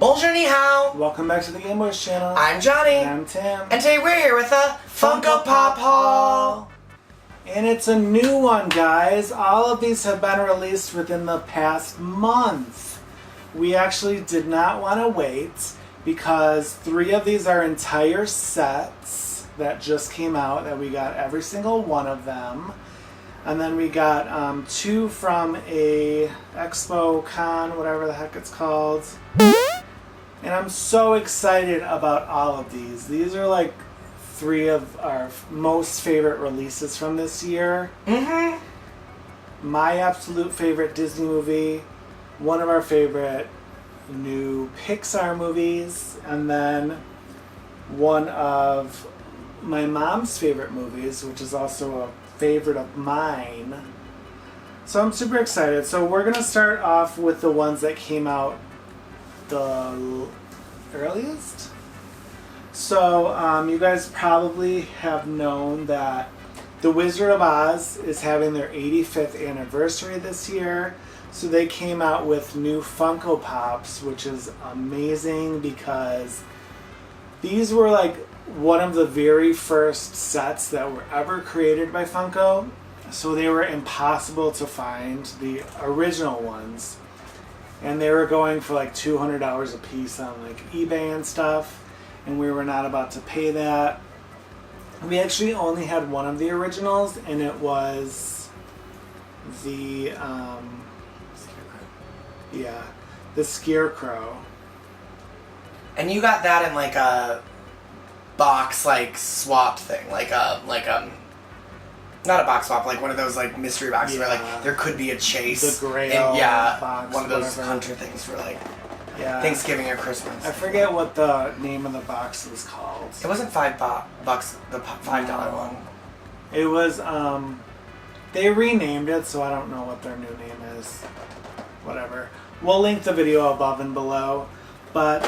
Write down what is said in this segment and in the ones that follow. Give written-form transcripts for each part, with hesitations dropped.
Bonjour, ni hao. Welcome back to the Gaymeboyz channel. I'm Johnny. And I'm Tim. And today we're here with a Funko Pop haul. And it's a new one, guys. All of these have been released within the past month. We actually did not want to wait because 3 of these are entire sets that just came out that we got every single one of them. And then we got 2 from a Expo Con, whatever the heck it's called. And I'm so excited about all of these. These are like 3 of our most favorite releases from this year. My absolute favorite Disney movie, one of our favorite new Pixar movies, and then one of my mom's favorite movies, which is also a favorite of mine. So I'm super excited. So we're going to start off with the ones that came out the earliest. So you guys probably have known that The Wizard of Oz is having their 85th anniversary this year. So they came out with new Funko Pops, which is amazing because these were like one of the very first sets that were ever created by Funko. So they were impossible to find, the original ones. And they were going for like $200 a piece on like eBay and stuff. And we were not about to pay that. We actually only had one of the originals, and it was the the Scarecrow. And you got that in like a box like swap thing, like not a box swap, like one of those like mystery boxes where like there could be a chase. The Grail box, one of those whatever. hunter things for like Thanksgiving or Christmas. I forget what the name of the box was called. It wasn't $5, the $5 one. It was they renamed it, so I don't know what their new name is. Whatever. We'll link the video above and below. But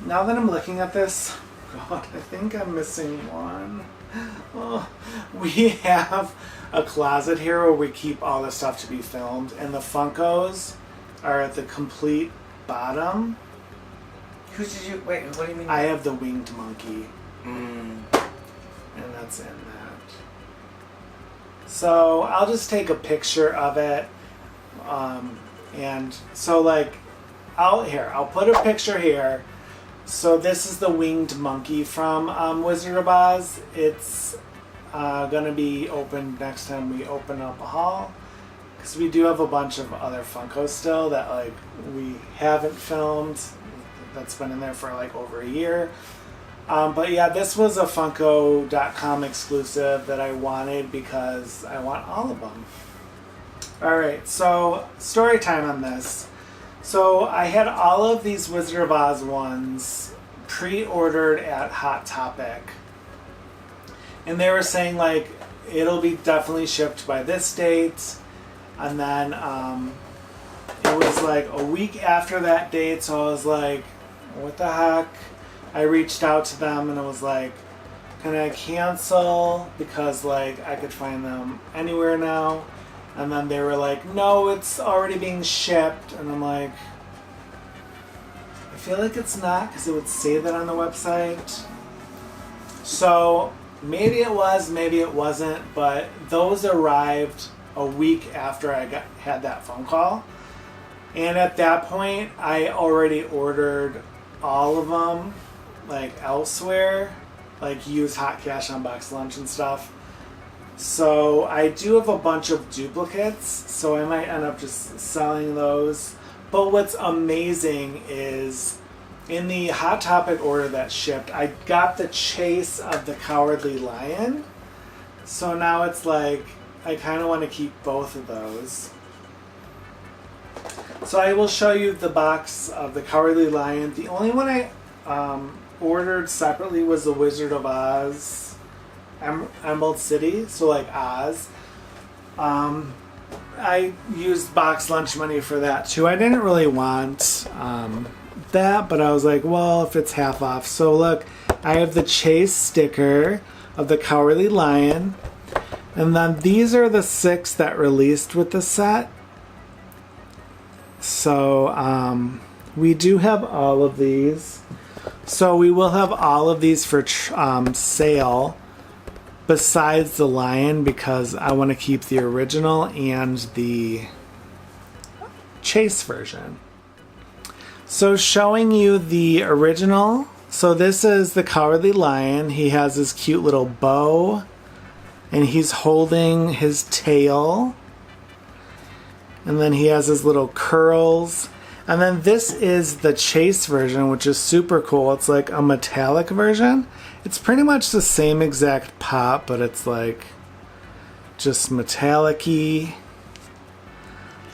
now that I'm looking at this, God, I think I'm missing one. Oh, we have a closet here where we keep all the stuff to be filmed, and the Funkos are at the complete bottom. What do you mean? I have the winged monkey. And that's in that. So I'll just take a picture of it. And so like, I'll put a picture here. So this is the winged monkey from Wizard of Oz. It's going to be opened next time we open up a haul. Because we do have a bunch of other Funkos still that like we haven't filmed. That's been in there for like over a year. But yeah, this was a Funko.com exclusive that I wanted because I want all of them. Alright, so story time on this. So I had all of these Wizard of Oz ones pre-ordered at Hot Topic. And they were saying like, it'll be definitely shipped by this date. And then it was like a week after that date, so I was like, what the heck? I reached out to them and I was like, can I cancel? Because like I could find them anywhere now. And then they were like, no, it's already being shipped. And I'm like, I feel like it's not, because it would say that on the website. So maybe it was, maybe it wasn't, but those arrived a week after I had that phone call. And at that point, I already ordered all of them, like elsewhere, like used hot cash on box lunch and stuff. So I do have a bunch of duplicates, so I might end up just selling those. But what's amazing is in the Hot Topic order that shipped, I got the chase of the Cowardly Lion. So now it's like, I kind of want to keep both of those. So I will show you the box of the Cowardly Lion. The only one I ordered separately was the Wizard of Oz Emerald City, so like Oz. I used box lunch money for that too. I didn't really want that, but I was like, well, if it's half off. So look, I have the Chase sticker of the Cowardly Lion. And then these are the 6 that released with the set. So We do have all of these. So we will have all of these for sale besides the lion because I want to keep the original and the chase version. So showing you the original. So this is the Cowardly Lion. He has his cute little bow and he's holding his tail. And then he has his little curls. And then this is the chase version, which is super cool. It's like a metallic version. It's pretty much the same exact pop, but it's like just metallic-y.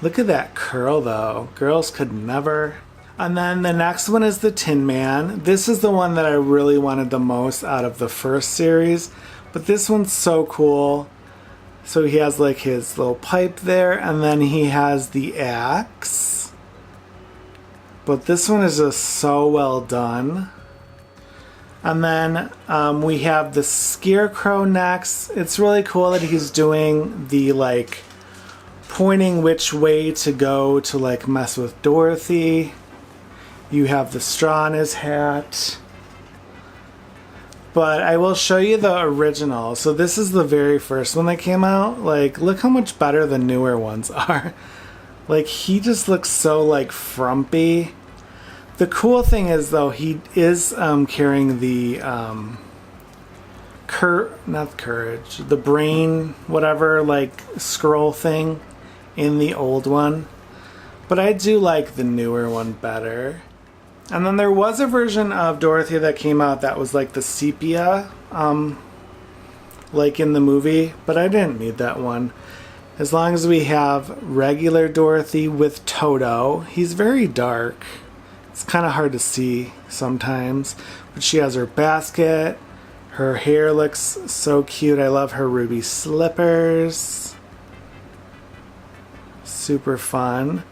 Look at that curl though. Girls could never. And then the next one is the Tin Man. This is the one that I really wanted the most out of the first series. But this one's so cool. So he has like his little pipe there, and then he has the axe. But this one is just so well done. And then we have the Scarecrow next. It's really cool that he's doing the like pointing which way to go to like mess with Dorothy. You have the straw in his hat. But I will show you the original. So this is the very first one that came out. Like, look how much better the newer ones are. Like, he just looks so like frumpy. The cool thing is though, he is carrying the not courage, the brain, whatever, like scroll thing in the old one. But I do like the newer one better. And then there was a version of Dorothy that came out that was like the sepia, like in the movie, but I didn't need that one. As long as we have regular Dorothy with Toto. He's very dark. It's kind of hard to see sometimes, but she has her basket. Her hair looks so cute. I love her ruby slippers. Super fun.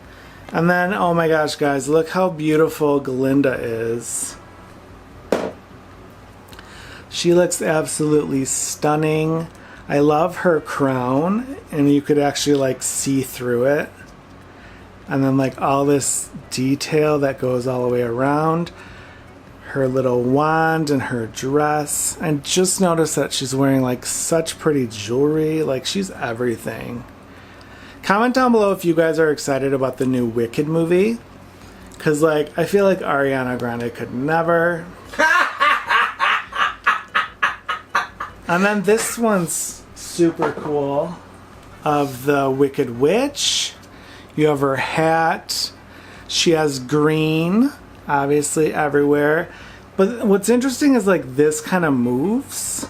And then, oh my gosh, guys, look how beautiful Glinda is. She looks absolutely stunning. I love her crown, and you could actually like see through it. And then like all this detail that goes all the way around. Her little wand and her dress. And just notice that she's wearing like such pretty jewelry. Like she's everything. Comment down below if you guys are excited about the new Wicked movie. Because like I feel like Ariana Grande could never. And then this one's super cool. Of the Wicked Witch. You have her hat. She has green, obviously, everywhere. But what's interesting is, like, this kind of moves.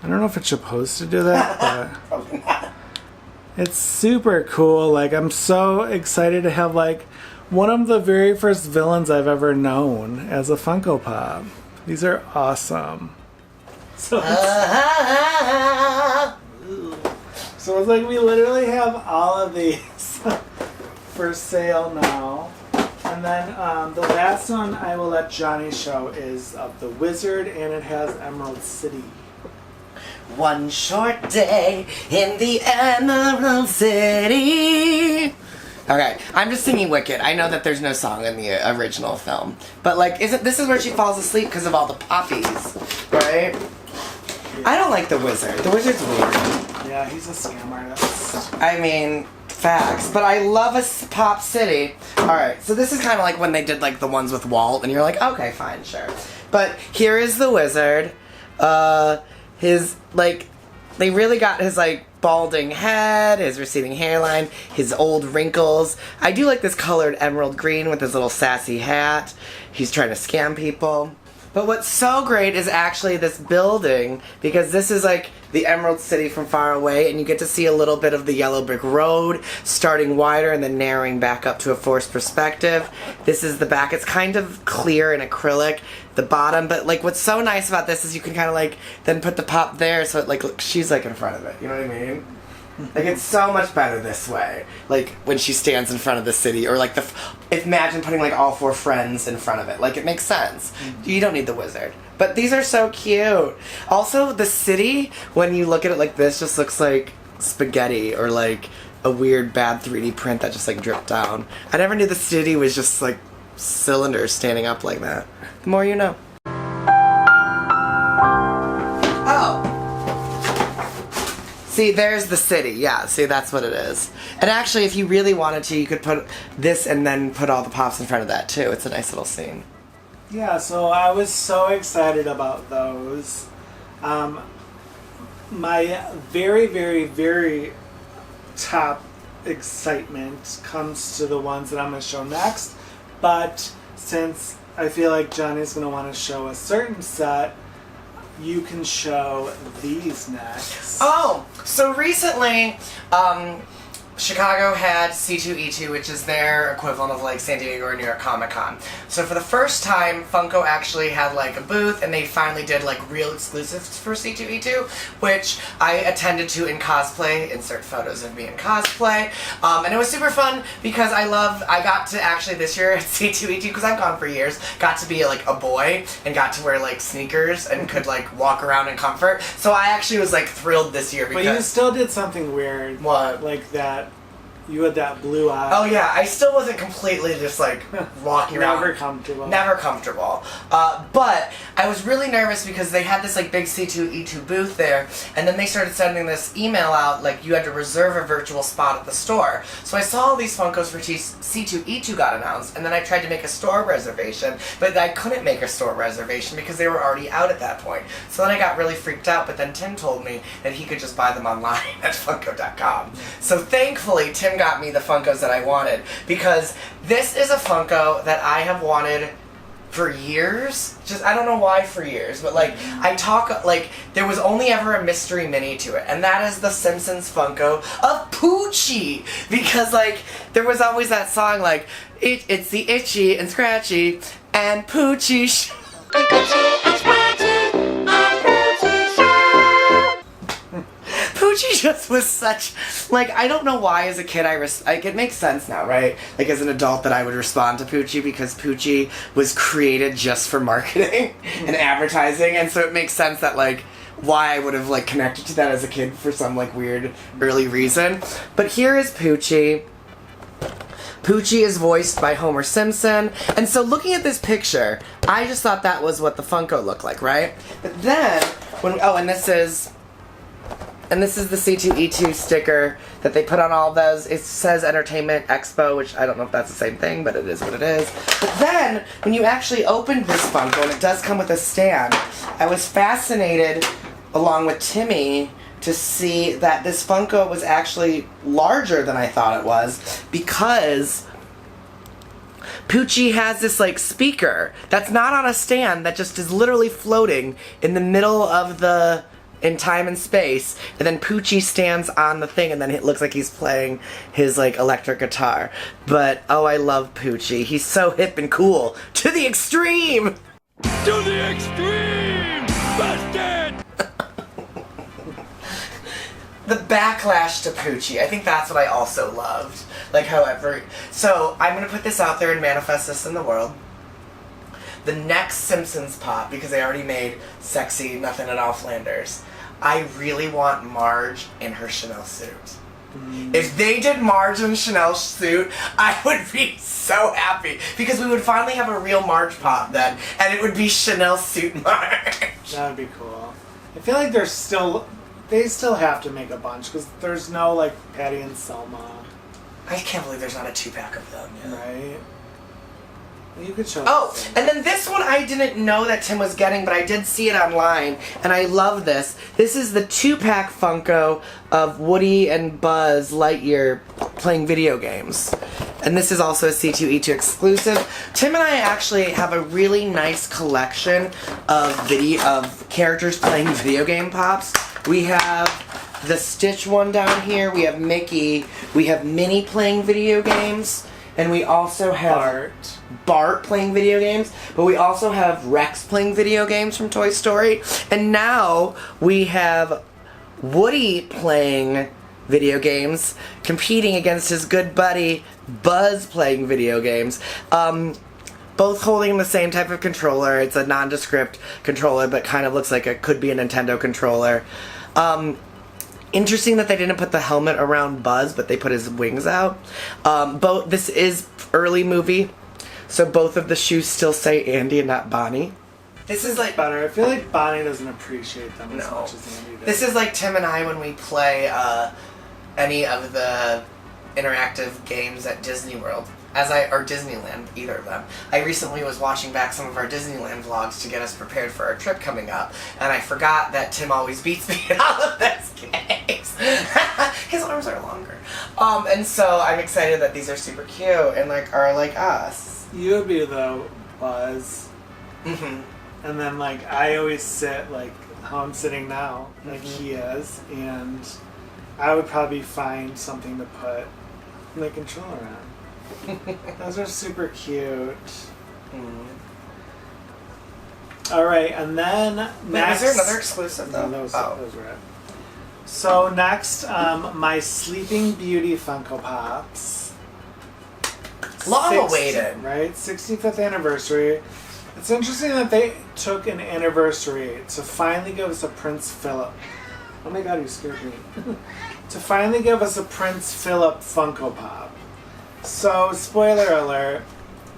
I don't know if it's supposed to do that, but... Probably not. It's super cool. Like, I'm so excited to have, like, one of the very first villains I've ever known as a Funko Pop. These are awesome. So so it's like we literally have all of these for sale now. And then the last one I will let Johnny show is of the Wizard, and it has Emerald City. One short day in the Emerald City. Okay, I'm just singing Wicked. I know that there's no song in the original film, but like, this is where she falls asleep because of all the poppies, right? I don't like the Wizard. The Wizard's weird. Yeah, he's a scam artist. I mean, facts. But I love a pop city. Alright, so this is kind of like when they did like the ones with Walt, and you're like, okay, fine, sure. But here is the Wizard. His, like, they really got his, like, balding head, his receding hairline, his old wrinkles. I do like this colored emerald green with his little sassy hat. He's trying to scam people. But what's so great is actually this building, because this is like the Emerald City from far away, and you get to see a little bit of the yellow brick road starting wider and then narrowing back up to a forced perspective. This is the back. It's kind of clear and acrylic, the bottom, but like what's so nice about this is you can kind of like then put the pop there so it like she's like in front of it. You know what I mean? Like, it's so much better this way. Like, when she stands in front of the city, or like imagine putting like all four friends in front of it. Like, it makes sense. You don't need the Wizard. But these are so cute. Also, the city, when you look at it like this, just looks like spaghetti, or like a weird bad 3D print that just like dripped down. I never knew the city was just like cylinders standing up like that. The more you know. Oh! See, there's the city. Yeah, see, that's what it is. And actually, if you really wanted to, you could put this and then put all the Pops in front of that, too. It's a nice little scene. Yeah, so I was so excited about those. My very, very, very top excitement comes to the ones that I'm going to show next. But since I feel like Johnny's going to want to show a certain set, you can show these next. Oh, so recently, Chicago had C2E2, which is their equivalent of like San Diego or New York Comic Con. So for the first time, Funko actually had like a booth, and they finally did like real exclusives for C2E2, which I attended to in cosplay. Insert photos of me in cosplay. And it was super fun because I got to actually this year at C2E2, because I've gone for years, got to be like a boy and got to wear like sneakers and could like walk around in comfort. So I actually was like thrilled this year because... But you still did something weird. What? Like that. You had that blue eye. Oh yeah, I still wasn't completely just like walking around. Never comfortable. Never comfortable. But I was really nervous because they had this like big C2E2 booth there, and then they started sending this email out like you had to reserve a virtual spot at the store. So I saw all these Funkos for C2E2 got announced, and then I tried to make a store reservation, but I couldn't make a store reservation because they were already out at that point. So then I got really freaked out, but then Tim told me that he could just buy them online at Funko.com. So thankfully, Tim got me the Funkos that I wanted, because this is a Funko that I have wanted for years. Just, I don't know why for years, but like, there was only ever a mystery mini to it, and that is the Simpsons Funko of Poochie, because like, there was always that song like, it's the Itchy and Scratchy and Poochie Poochie just was such, like, I don't know why as a kid it makes sense now, right? Like, as an adult that I would respond to Poochie, because Poochie was created just for marketing and advertising, and so it makes sense that, like, why I would have, like, connected to that as a kid for some, like, weird early reason. But here is Poochie. Poochie is voiced by Homer Simpson, and so looking at this picture, I just thought that was what the Funko looked like, right? But then, and this is the C2E2 sticker that they put on all of those. It says Entertainment Expo, which I don't know if that's the same thing, but it is what it is. But then, when you actually opened this Funko, and it does come with a stand, I was fascinated, along with Timmy, to see that this Funko was actually larger than I thought it was, because Poochie has this, like, speaker that's not on a stand, that just is literally floating in the middle of in time and space, and then Poochie stands on the thing, and then it looks like he's playing his, like, electric guitar. But, oh, I love Poochie. He's so hip and cool. To the extreme! To the extreme! Busted! The backlash to Poochie. I think that's what I also loved. Like, however... So, I'm gonna put this out there and manifest this in the world. The next Simpsons Pop, because they already made Sexy Nothing at All Flanders, I really want Marge in her Chanel suit. If they did Marge in Chanel's suit, I would be so happy, because we would finally have a real Marge Pop then, and it would be Chanel suit Marge. That would be cool. I feel like they still have to make a bunch, because there's no, like, Patty and Selma. I can't believe there's not a 2-pack of them. Yeah. Right? You could show Oh, and then this one I didn't know that Tim was getting, but I did see it online, and I love this. This is the 2-pack Funko of Woody and Buzz Lightyear playing video games. And this is also a C2E2 exclusive. Tim and I actually have a really nice collection of characters playing video game Pops. We have the Stitch one down here, we have Mickey, we have Minnie playing video games, and we also have Bart playing video games, but we also have Rex playing video games from Toy Story, and now we have Woody playing video games, competing against his good buddy Buzz playing video games. Both holding the same type of controller. It's a nondescript controller, but kind of looks like it could be a Nintendo controller. Interesting that they didn't put the helmet around Buzz, but they put his wings out. This is early movie, so both of the shoes still say Andy and not Bonnie. This is like Better. I feel like Bonnie doesn't appreciate them as No. much as Andy does. This is like Tim and I when we play any of the interactive games at Disney World. Or Disneyland, either of them. I recently was watching back some of our Disneyland vlogs to get us prepared for our trip coming up, and I forgot that Tim always beats me in all of those games. His arms are longer. And so I'm excited that these are super cute and like are like us. You would be the Buzz. Mm-hmm. And then, like, I always sit, like, how I'm sitting now, like he is, and I would probably find something to put my controller on. Those are super cute. Alright, and then next... Is there another exclusive, though? No, those were it. So, next, my Sleeping Beauty Funko Pops. Long awaited. Right? 65th anniversary. It's interesting that they took an anniversary to finally give us a Prince Philip. Oh my god, you scared me. To finally give us a Prince Philip Funko Pop. So, spoiler alert,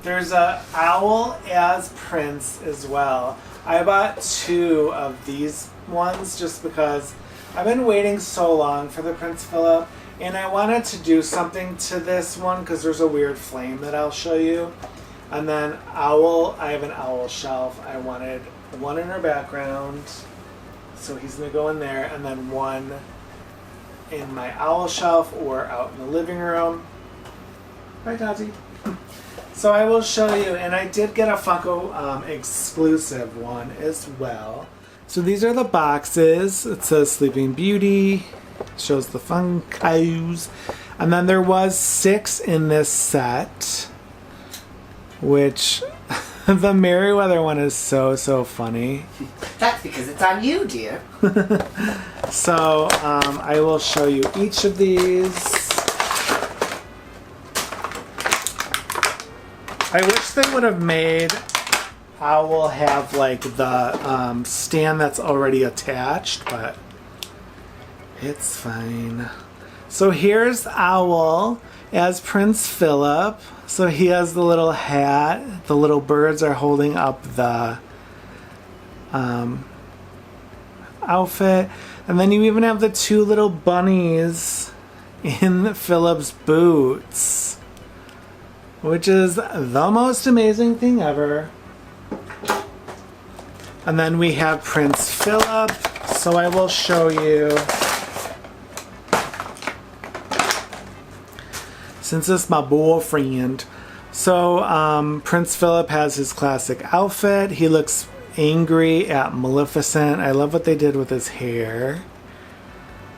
there's a owl as Prince as well. I bought 2 of these ones just because I've been waiting so long for the Prince Philip, and I wanted to do something to this one because there's a weird flame that I'll show you. And then owl, I have an owl shelf. I wanted one in her background, so he's gonna go in there, and then one in my owl shelf or out in the living room. Hi, Tati. So I will show you, and I did get a Funko exclusive one as well. So these are the boxes. It says Sleeping Beauty, shows the Funkos, and then there was 6 in this set, which the Merryweather one is so funny. That's because it's on you, dear. So I will show you each of these. I wish they would have made Owl have like the stand that's already attached, but it's fine. So here's Owl as Prince Philip. So he has the little hat. The little birds are holding up the outfit. And then you even have the 2 little bunnies in Philip's boots, which is the most amazing thing ever. And then we have Prince Philip. So I will show you, since it's my boyfriend. So Prince Philip has his classic outfit. He looks angry at Maleficent. I love what they did with his hair.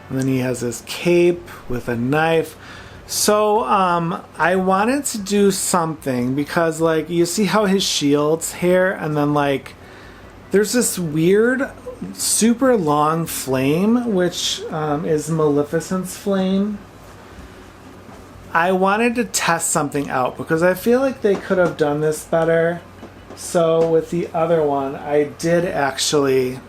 And then he has his cape with a knife. So I wanted to do something because, like, you see how his shield's hair, and then like there's this weird super long flame, which is Maleficent's flame. I wanted to test something out because I feel like they could have done this better. So with the other one, I did actually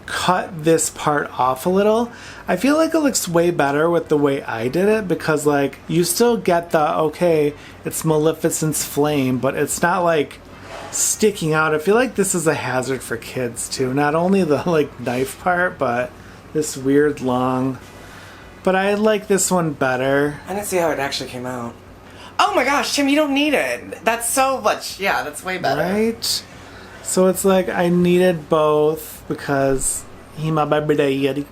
cut this part off a little. I feel like it looks way better with the way I did it because, like, you still get the, okay, it's Maleficent's flame, but it's not like sticking out. I feel like this is a hazard for kids too. Not only the like knife part, but this weird long. But I like this one better. I didn't see how it actually came out. Oh my gosh, Tim, you don't need it. That's so much. Yeah, that's way better. Right? So it's like I needed both because he my baby daddy.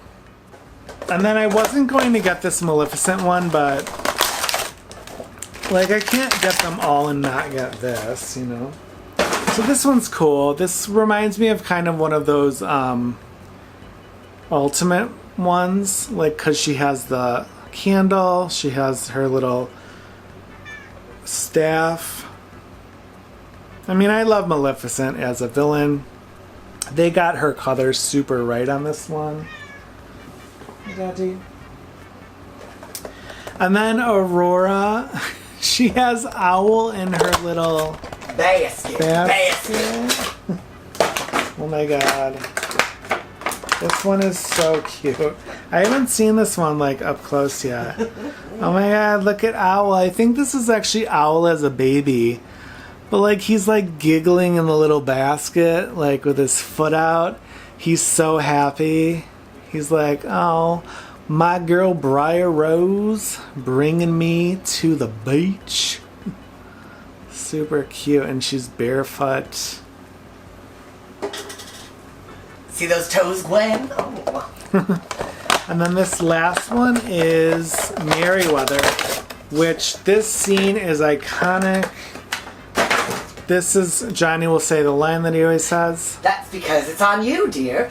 And then I wasn't going to get this Maleficent one, but like I can't get them all and not get this, you know? So this one's cool. This reminds me of kind of one of those ultimate ones, like, because she has the candle, she has her little staff. I mean, I love Maleficent as a villain. They got her colors super right on this one. Daddy. And then Aurora, she has Owl in her little basket. Oh my god. This one is so cute. I haven't seen this one like up close yet. Oh my god, look at Owl. I think this is actually Owl as a baby. But like he's like giggling in the little basket, like with his foot out. He's so happy. He's like, oh, my girl Briar Rose bringing me to the beach. Super cute, and she's barefoot. See those toes, Gwen? Oh. And then this last one is Merryweather, which this scene is iconic. This is, Johnny will say the line that he always says. That's because it's on you, dear.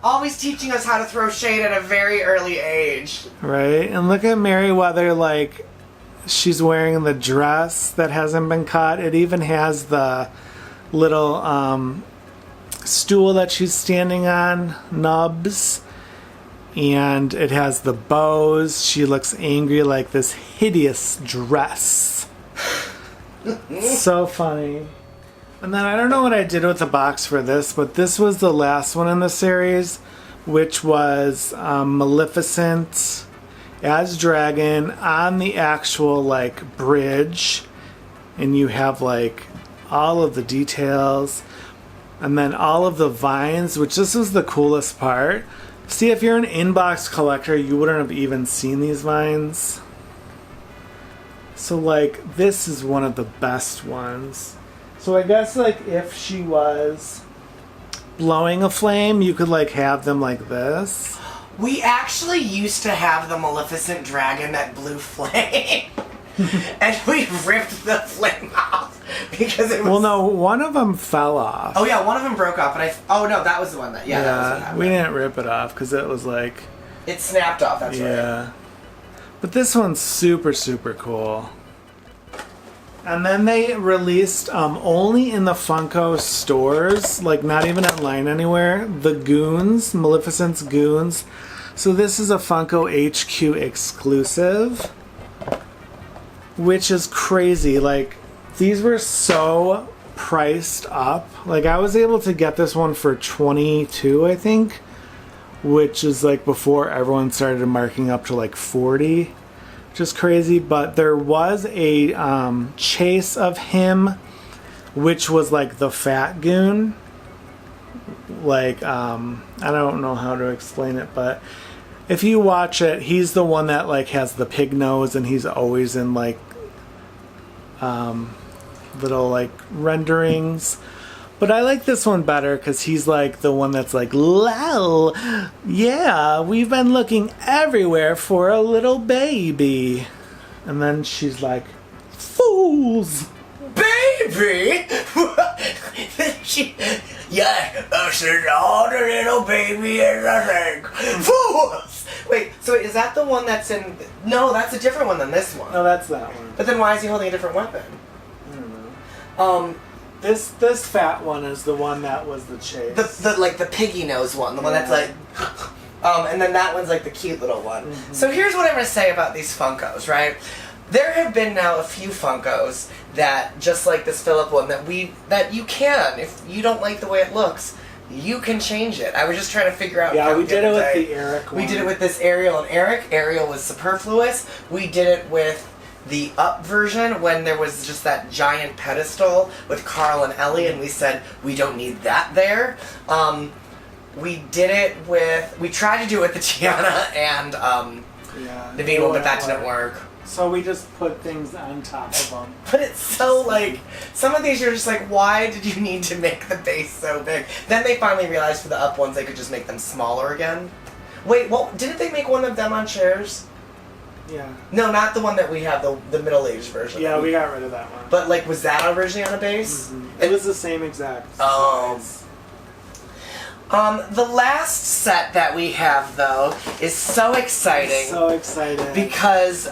Always teaching us how to throw shade at a very early age. Right? And look at Merryweather, like, she's wearing the dress that hasn't been cut. It even has the little stool that she's standing on, nubs. And it has the bows. She looks angry, like this hideous dress. So funny. And then I don't know what I did with the box for this, but this was the last one in the series, which was Maleficent as dragon on the actual like bridge, and you have like all of the details, and then all of the vines, which this was the coolest part. See, if you're an inbox collector, you wouldn't have even seen these vines. So like this is one of the best ones. So I guess like if she was blowing a flame, you could like have them like this. We actually used to have the Maleficent dragon that blew flame. And we ripped the flame off because it was... Well, no, one of them fell off. Oh yeah, one of them broke off, and oh no, that was the one that... Yeah, that was what happened. We didn't rip it off because it was like... It snapped off, that's right. Yeah. But this one's super, super cool. And then they released, only in the Funko stores, like not even online anywhere, the Goons, Maleficent's Goons. So this is a Funko HQ exclusive, which is crazy. Like, these were so priced up. Like, I was able to get this one for $22, I think, which is like before everyone started marking up to like $40. Just crazy. But there was a chase of him, which was like the fat goon. Like, I don't know how to explain it, but if you watch it, he's the one that like has the pig nose, and he's always in like little like renderings. But I like this one better because he's like the one that's like, lol, yeah, we've been looking everywhere for a little baby. And then she's like, fools. Baby? Yeah, us is all the little baby is a thing. Fools! Wait, so is that the one that's in... No, that's a different one than this one. No, that's that one. But then why is he holding a different weapon? I don't know. This fat one is the one that was the chase. The like the piggy nose one, the one that's like, and then that one's like the cute little one. Mm-hmm. So here's what I'm gonna say about these Funkos, right? There have been now a few Funkos that, just like this Philip one, that you can, if you don't like the way it looks, you can change it. I was just trying to figure out. Yeah, we did it with the Eric one. We did it with this Ariel and Eric. Ariel was superfluous. We did it with the Up version when there was just that giant pedestal with Carl and Ellie, and we said we don't need that there. We did it with... We tried to do it with the Tiana and Naveen one, but that didn't work. So we just put things on top of them. But it's so like... Some of these you're just like, why did you need to make the base so big? Then they finally realized for the Up ones they could just make them smaller again. Wait, well, didn't they make one of them on chairs? Yeah. No, not the one that we have, the middle-aged version. Yeah, we got rid of that one. But, like, was that originally on a base? Mm-hmm. It was the same exact size. The last set that we have, though, is so exciting. So excited. Because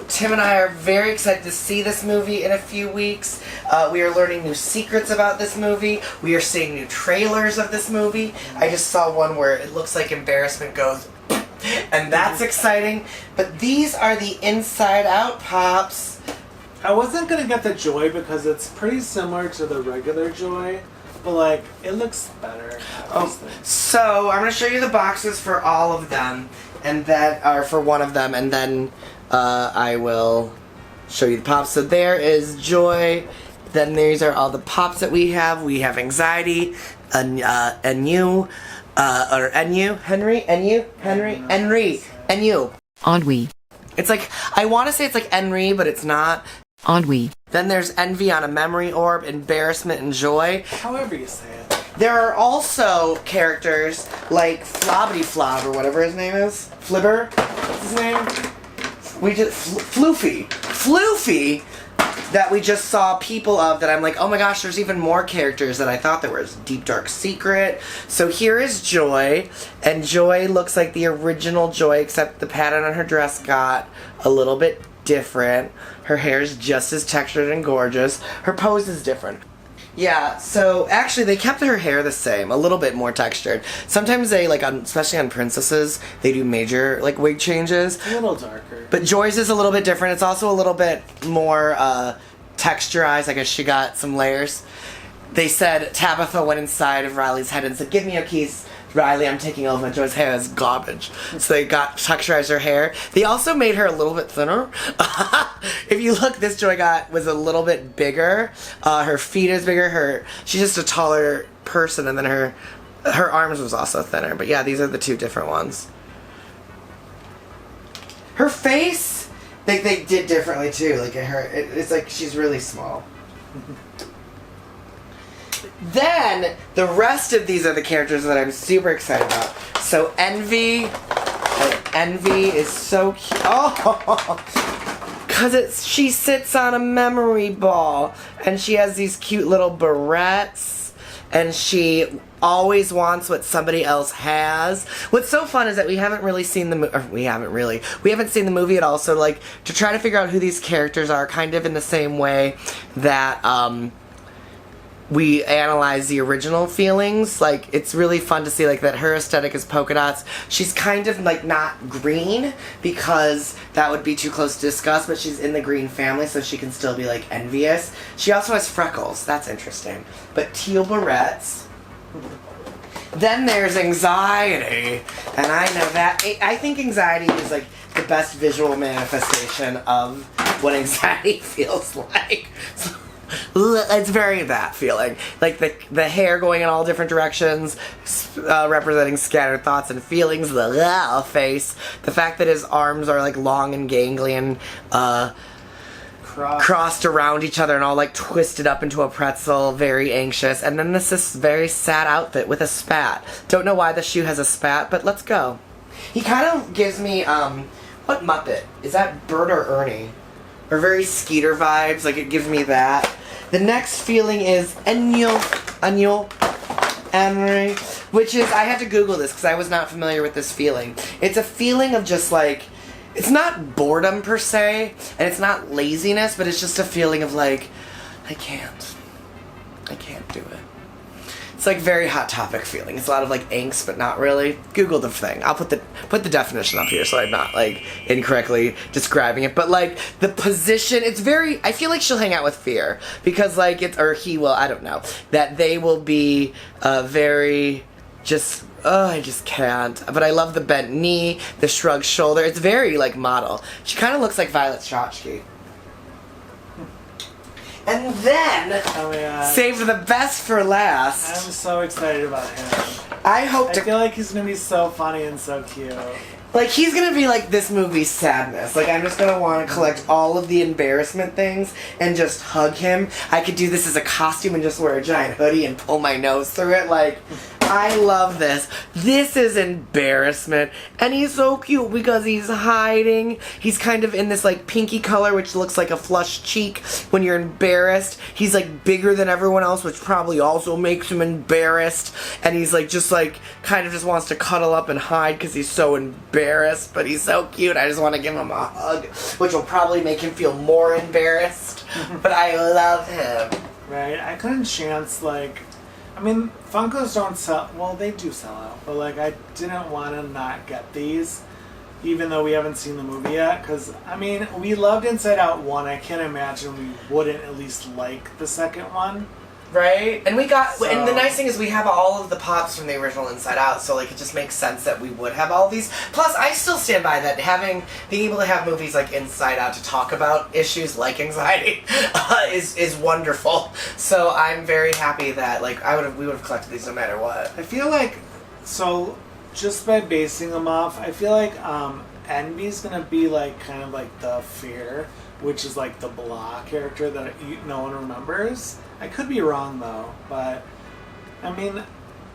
Tim and I are very excited to see this movie in a few weeks. We are learning new secrets about this movie. We are seeing new trailers of this movie. I just saw one where it looks like embarrassment goes... And that's exciting. But these are the Inside Out Pops. I wasn't going to get the Joy because it's pretty similar to the regular Joy. but like it looks better. Obviously. So I'm gonna show you the boxes for all of them, and then or for one of them, and then I will show you the pops. So there is Joy. Then these are all the pops that we have. We have Anxiety, Enu, or Enu, Henry, Enu. Ennui. It's like, I want to say it's like Henry, but it's not. Ennui. Then there's Envy on a memory orb, Embarrassment, and Joy. However you say it. There are also characters like Flobbity Flob or whatever his name is. Flibber? What's his name? Floofy! That we just saw people of that I'm like, oh my gosh, there's even more characters that I thought there was. Deep Dark Secret. So here is Joy, and Joy looks like the original Joy, except the pattern on her dress got a little bit different. Her hair is just as textured and gorgeous. Her pose is different. Yeah, so actually they kept her hair the same, a little bit more textured. Sometimes they, like, especially on princesses, they do major, like, wig changes. A little darker. But Joy's is a little bit different. It's also a little bit more texturized. I guess she got some layers. They said Tabitha went inside of Riley's head and said, give me your keys, Riley, I'm taking over. Joy's hair is garbage. So they got texturized her hair. They also made her a little bit thinner. If you look, this Joy was a little bit bigger. Her feet is bigger. She's just a taller person, and then her arms was also thinner. But yeah, these are the two different ones. Her face, they did differently too. Like it's like she's really small. Then, the rest of these are the characters that I'm super excited about. So, Envy is so cute. Oh! Because she sits on a memory ball, and she has these cute little barrettes, and she always wants what somebody else has. What's so fun is that we haven't really seen the movie, we haven't seen the movie at all, so, like, to try to figure out who these characters are, kind of in the same way that, we analyze the original feelings. Like, it's really fun to see, like, that her aesthetic is polka dots. She's kind of, like, not green, because that would be too close to discuss, but she's in the green family, so she can still be, like, envious. She also has freckles. That's interesting. But teal barrettes. Then there's Anxiety. And I know that. I think Anxiety is, like, the best visual manifestation of what anxiety feels like. So, it's very that feeling. Like the hair going in all different directions, representing scattered thoughts and feelings, the face, the fact that his arms are like long and ganglion, crossed around each other and all like twisted up into a pretzel, very anxious. And then this very sad outfit with a spat. Don't know why the shoe has a spat, but let's go. He kind of gives me, what Muppet? Is that Bert or Ernie? Or very Skeeter vibes, like it gives me that. The next feeling is Annual, which is, I had to Google this because I was not familiar with this feeling. It's a feeling of just like, it's not boredom per se, and it's not laziness, but it's just a feeling of like, I can't do it. It's like very Hot Topic feeling. It's a lot of like angst, but not really. Google the thing. I'll put the definition up here so I'm not like incorrectly describing it. But like the position, it's very. I feel like she'll hang out with Fear because like or he will. I don't know. That they will be very just. Oh, I just can't. But I love the bent knee, the shrugged shoulder. It's very like model. She kind of looks like Violet Chachki. And then, save the best for last. I'm so excited about him. I feel like he's gonna be so funny and so cute. Like, he's gonna be like this movie's sadness. Like, I'm just gonna want to collect all of the embarrassment things and just hug him. I could do this as a costume and just wear a giant hoodie and pull my nose through it. Like, I love this. This is embarrassment. And he's so cute because he's hiding. He's kind of in this, like, pinky color, which looks like a flushed cheek when you're embarrassed. He's, like, bigger than everyone else, which probably also makes him embarrassed. And he's, like, just, like, kind of just wants to cuddle up and hide because he's so embarrassed. But he's so cute. I just want to give him a hug, which will probably make him feel more embarrassed. But I love him. Right? I couldn't chance, like... I mean, Funkos don't sell... Well, they do sell out. But, like, I didn't want to not get these, even though we haven't seen the movie yet. Because, I mean, we loved Inside Out 1. I can't imagine we wouldn't at least like the second one. Right? And we got, So- and the nice thing is we have all of the Pops from the original Inside Out, so like it just makes sense that we would have all these. Plus, I still stand by that being able to have movies like Inside Out to talk about issues like anxiety is wonderful. So I'm very happy that like we would have collected these no matter what. I feel like, so just by basing them off, I feel like Envy's gonna be like kind of like the Fear, which is like the blah character that no one remembers. I could be wrong though, but I mean,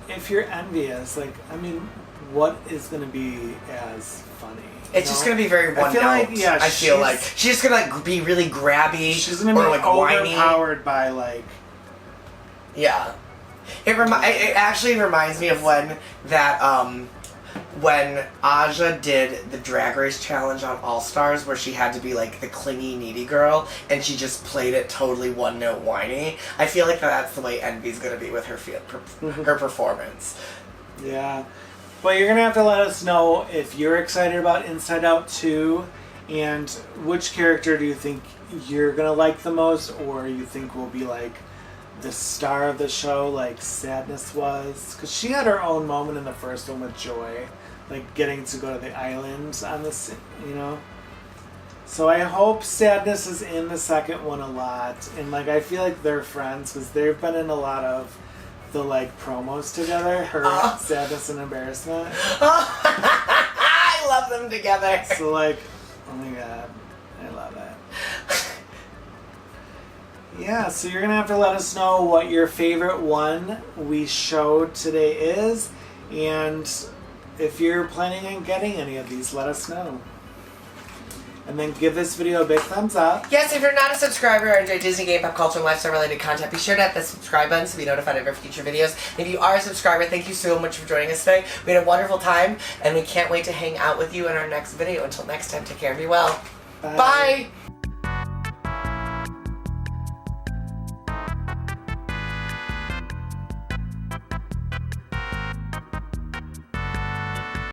if you're envious, like, I mean, what is gonna be as funny? It's just gonna be very one I feel note. like, yeah, I feel like she's just gonna like be really grabby. she's gonna be or like whiny. overpowered by like. Yeah, it actually reminds me of when Aja did the Drag Race challenge on All Stars, where she had to be like the clingy, needy girl, and she just played it totally one note whiny. I feel like that's the way Envy's gonna be with her performance. Yeah. But you're gonna have to let us know if you're excited about Inside Out 2, and which character do you think you're gonna like the most, or you think will be like the star of the show, like Sadness was, because she had her own moment in the first one with Joy, like getting to go to the island on this, you know. So I hope Sadness is in the second one a lot, and like I feel like they're friends because they've been in a lot of the like promos together. Her Sadness and Embarrassment. I love them together. So like, oh my god, I love it. Yeah, so you're gonna have to let us know what your favorite one we showed today is, and if you're planning on getting any of these, let us know. And then give this video a big thumbs up. Yes, if you're not a subscriber or enjoy Disney, game, pop culture, and lifestyle related content, be sure to hit the subscribe button to be notified of our future videos. And if you are a subscriber, thank you so much for joining us today. We had a wonderful time, and we can't wait to hang out with you in our next video. Until next time, take care and be well. Bye. Bye.